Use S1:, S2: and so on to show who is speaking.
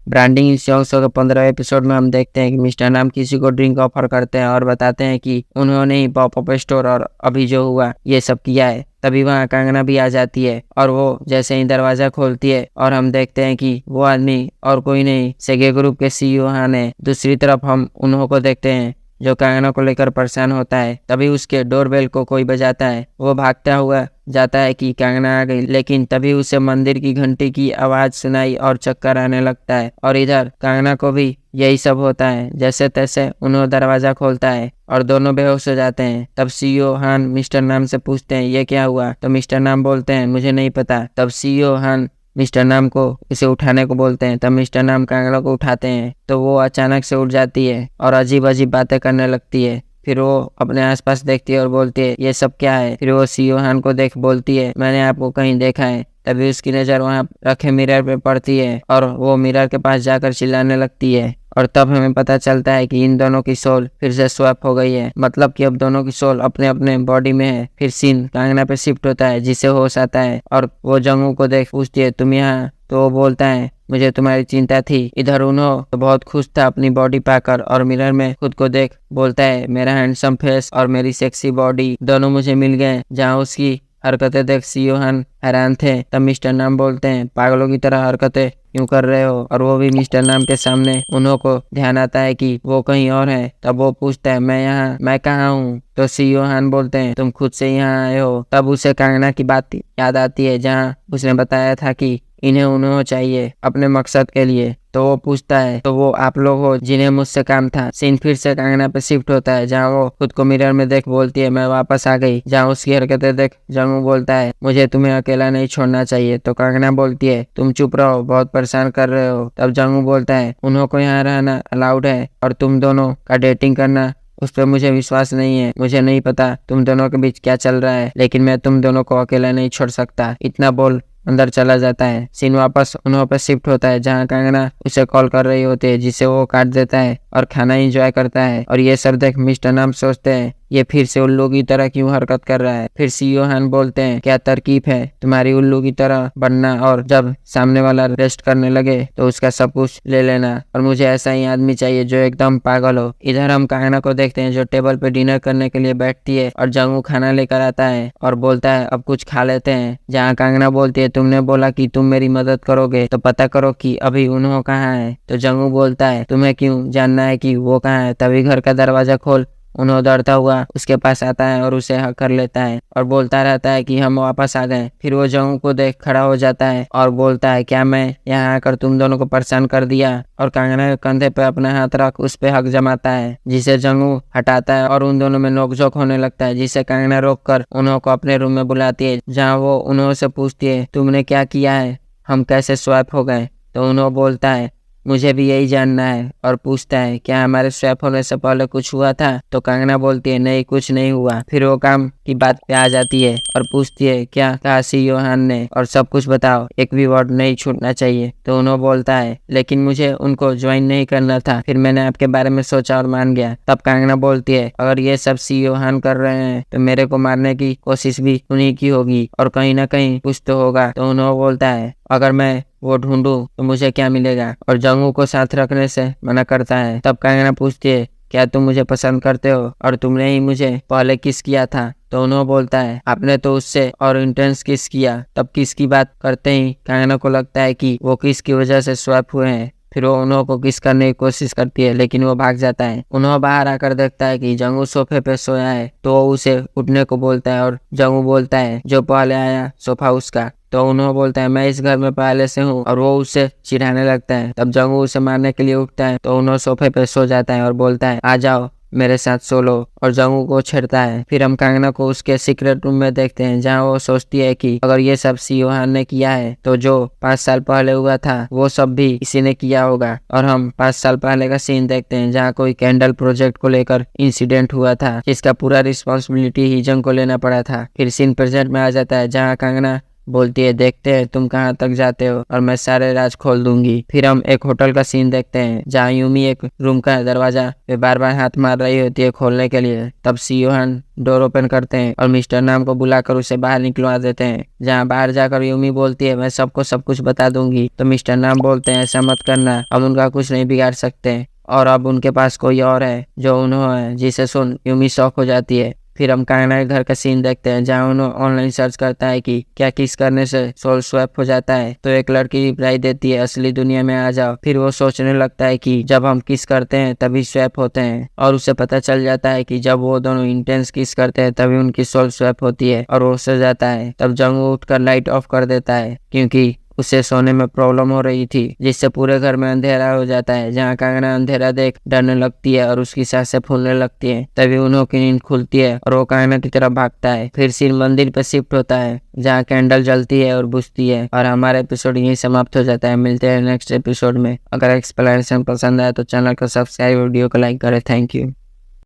S1: Branding इस show के 15वें episode में हम देखते हैं कि मिस्टर नाम किसी को ड्रिंक ऑफर करते हैं और बताते हैं कि उन्होंने ही पॉप अप स्टोर और अभी जो हुआ ये सब किया है। तभी वहाँ कंगना भी आ जाती है और वो जैसे ही दरवाजा खोलती है और हम देखते हैं कि वो आदमी और कोई नहीं सेगे ग्रुप के सीईओ हान है। दूसरी तरफ हम उन्हों को देखते हैं जो कंगना को लेकर परेशान होता है। तभी उसके डोरबेल को कोई बजाता है। वो भागता हुआ जाता है कि कंगना आ गई, लेकिन तभी उसे मंदिर की घंटी की आवाज सुनाई और चक्कर आने लगता है। और इधर कंगना को भी यही सब होता है। जैसे तैसे उन्होंने दरवाजा खोलता है और दोनों बेहोश हो जाते हैं। तब सीईओ हान मिस्टर नाम से पूछते हैं ये क्या हुआ, तो मिस्टर नाम बोलते हैं मुझे नहीं पता। तब सीईओ हान मिस्टर नाम को इसे उठाने को बोलते हैं। तब मिस्टर नाम कंगना को उठाते हैं तो वो अचानक से उठ जाती है और अजीब अजीब बातें करने लगती है। फिर वो अपने आसपास देखती है और बोलती है ये सब क्या है। फिर वो सीईओ हान को देख बोलती है मैंने आपको कहीं देखा है। तभी उसकी नज़र वहाँ रखे मिरर पे पड़ती है और वो मिरर के पास जाकर चिल्लाने लगती है। और तब हमें पता चलता है कि इन दोनों की सोल फिर से स्वैप हो गई है, मतलब कि अब दोनों की सोल अपने अपने बॉडी में है। फिर सीन कंगना पे शिफ्ट होता है जिससे होश आता है और वो जंगू को देख पूछती है तुम यहाँ, तो वो बोलता है मुझे तुम्हारी चिंता थी। इधर उन्हों तो बहुत खुश था अपनी बॉडी पाकर और मिरर में खुद को देख बोलता है मेरा हैंडसम फेस और मेरी सेक्सी बॉडी दोनों मुझे मिल गए। जहाँ उसकी हरकतें देख सीईओ हान हैरान थे। तब मिस्टर नाम बोलते हैं पागलों की तरह हरकतें क्यों कर रहे हो। और वो भी मिस्टर नाम के सामने उन्हों को ध्यान आता है कि वो कहीं और है। तब वो पूछता है मैं कहाँ हूँ। तो सीईओ हान बोलते हैं तुम खुद से यहाँ आए हो। तब उसे कंगना की बात याद आती है जहाँ उसने बताया था कि इन्हें उन्हों चाहिए अपने मकसद के लिए। तो वो पूछता है तो वो आप लोग हो जिन्हें मुझसे काम था। सीन फिर से कंगना पे शिफ्ट होता है जहाँ वो खुद को मिरर में देख बोलती है मैं वापस आ गई। जहाँ उसकी हरकतें देख जंगू बोलता है मुझे तुम्हें अकेला नहीं छोड़ना चाहिए। तो कंगना बोलती है तुम चुप रहो, बहुत परेशान कर रहे हो। तब जंगू बोलता है उन्हों को यहाँ रहना अलाउड है और तुम दोनों का डेटिंग करना उस पर मुझे विश्वास नहीं है। मुझे नहीं पता तुम दोनों के बीच क्या चल रहा है, लेकिन मैं तुम दोनों को अकेला नहीं छोड़ सकता। इतना बोल अंदर चला जाता है। सीन वापस उन्हों पर शिफ्ट होता है जहाँ कंगना उसे कॉल कर रही होती है जिसे वो काट देता है और खाना एंजॉय करता है। और ये सब देख मिस्टर नाम सोचते हैं ये फिर से उल्लू की तरह क्यों हरकत कर रहा है। फिर सीईओ हान बोलते हैं क्या तरकीब है तुम्हारी उल्लू की तरह बनना, और जब सामने वाला रेस्ट करने लगे तो उसका सब कुछ ले लेना, और मुझे ऐसा ही आदमी चाहिए जो एकदम पागल हो। इधर हम कंगना को देखते हैं जो टेबल पे डिनर करने के लिए बैठती है और जंगू खाना लेकर आता है और बोलता है अब कुछ खा लेते हैं। जहाँ कंगना बोलती है तुमने बोला कि तुम मेरी मदद करोगे तो पता करो कि अभी उन्हों कहाँ है। तो जंगू बोलता है तुम्हें क्यों जानना है कि वो कहाँ है। तभी घर का दरवाजा खोल उन्हों दौड़ता हुआ उसके पास आता है और उसे हक कर लेता है और बोलता रहता है कि हम वापस आ गए। फिर वो जंगू को देख खड़ा हो जाता है और बोलता है क्या मैं यहाँ आकर तुम दोनों को परेशान कर दिया। और कंगना के कंधे पे अपना हाथ रख उस पे हक जमाता है जिसे जंगू हटाता है और उन दोनों में नोकझोंक होने लगता है, जिसे कंगना रोक कर उन्हों को अपने रूम में बुलाती है जहाँ वो उन्हों से पूछती है तुमने क्या किया है, हम कैसे स्वैप हो गए। तो उन्हों बोलता है मुझे भी यही जानना है और पूछता है क्या हमारे स्वैप होने से पहले कुछ हुआ था। तो कंगना बोलती है नहीं कुछ नहीं हुआ। फिर वो काम की बात पे आ जाती है और पूछती है क्या कहा सीईओ हान ने और सब कुछ बताओ, एक भी वर्ड नहीं छूटना चाहिए। तो उन्होंने बोलता है लेकिन मुझे उनको ज्वाइन नहीं करना था, फिर मैंने आपके बारे में सोचा और मान गया। तब कंगना बोलती है अगर ये सब सीईओ हान कर रहे हैं तो मेरे को मारने की कोशिश भी उन्हीं की होगी और कहीं ना कहीं कुछ तो होगा। तो उन्होंने बोलता है अगर मैं वो ढूंढूं तो मुझे क्या मिलेगा, और जंगू को साथ रखने से मना करता है। तब कंगना पूछती है क्या तुम मुझे पसंद करते हो और तुमने ही मुझे पहले किस किया था। तो उन्होंने बोलता है आपने तो उससे और इंटेंस किस किया। तब किस की बात करते ही कंगना को लगता है कि वो किस की वजह से स्वैप हुए हैं। फिर वो उन्हों को किस करने की कोशिश करती है लेकिन वो भाग जाता है। उन्हों बाहर आकर देखता है कि जंगू सोफे पे सोया है तो वो उसे उठने को बोलता है और जंगू बोलता है जो पहले आया सोफा उसका। तो उन्हों बोलता है मैं इस घर में पहले से हूँ और वो उसे चिढ़ाने लगता है। तब जंगू उसे मारने के लिए उठता है तो उन्हों सोफे पे सो जाता है और बोलता है आ जाओ मेरे साथ सो लो, और जंगू को छेड़ता है। फिर हम कंगना को उसके सीक्रेट रूम में देखते हैं जहाँ वो सोचती है कि अगर ये सब सीईओ हान ने किया है तो जो 5 साल पहले हुआ था वो सब भी इसी ने किया होगा। और हम 5 साल पहले का सीन देखते हैं जहाँ कोई कैंडल प्रोजेक्ट को लेकर इंसिडेंट हुआ था जिसका पूरा रिस्पॉन्सिबिलिटी ही जंग को लेना पड़ा था। फिर सीन प्रेजेंट में आ जाता है जहाँ कंगना बोलती है देखते हैं तुम कहाँ तक जाते हो और मैं सारे राज खोल दूंगी। फिर हम एक होटल का सीन देखते हैं जहाँ यूमी एक रूम का दरवाजा पे बार बार हाथ मार रही होती है खोलने के लिए। तब सियोहान डोर ओपन करते हैं और मिस्टर नाम को बुलाकर उसे बाहर निकलवा देते हैं। जहाँ बाहर जाकर यूमी बोलती है मैं सबको सब कुछ बता दूंगी। तो मिस्टर नाम बोलते हैं ऐसा मत करना, हम उनका कुछ नहीं बिगाड़ सकते और अब उनके पास कोई और है जो उन्होंने, जिसे सुन यूमी शॉक हो जाती है। फिर हम कांगना के घर का सीन देखते हैं जहाँ उन्होंने ऑनलाइन सर्च करता है कि क्या किस करने से सोल स्वैप हो जाता है। तो एक लड़की रिप्लाई देती है असली दुनिया में आ जाओ। फिर वो सोचने लगता है कि जब हम किस करते हैं तभी स्वैप होते हैं और उसे पता चल जाता है कि जब वो दोनों इंटेंस किस करते हैं तभी उनकी सोल स्वैप होती है और वो सो जाता है। तब जंग उठकर लाइट ऑफ कर देता है क्योंकि उसे सोने में प्रॉब्लम हो रही थी, जिससे पूरे घर में अंधेरा हो जाता है। जहाँ कांगना अंधेरा देख डरने लगती है और उसकी सांसें फूलने लगती है। तभी उन्हों की नींद खुलती है और वो कांगना की तरफ भागता है। फिर सीन मंदिर पे शिफ्ट होता है जहाँ कैंडल जलती है और बुझती है और हमारा एपिसोड यही समाप्त हो जाता है। मिलते हैं नेक्स्ट एपिसोड में। अगर एक्सप्लेनेशन पसंद आए तो चैनल को सब्सक्राइब, वीडियो को लाइक करें। Thank you.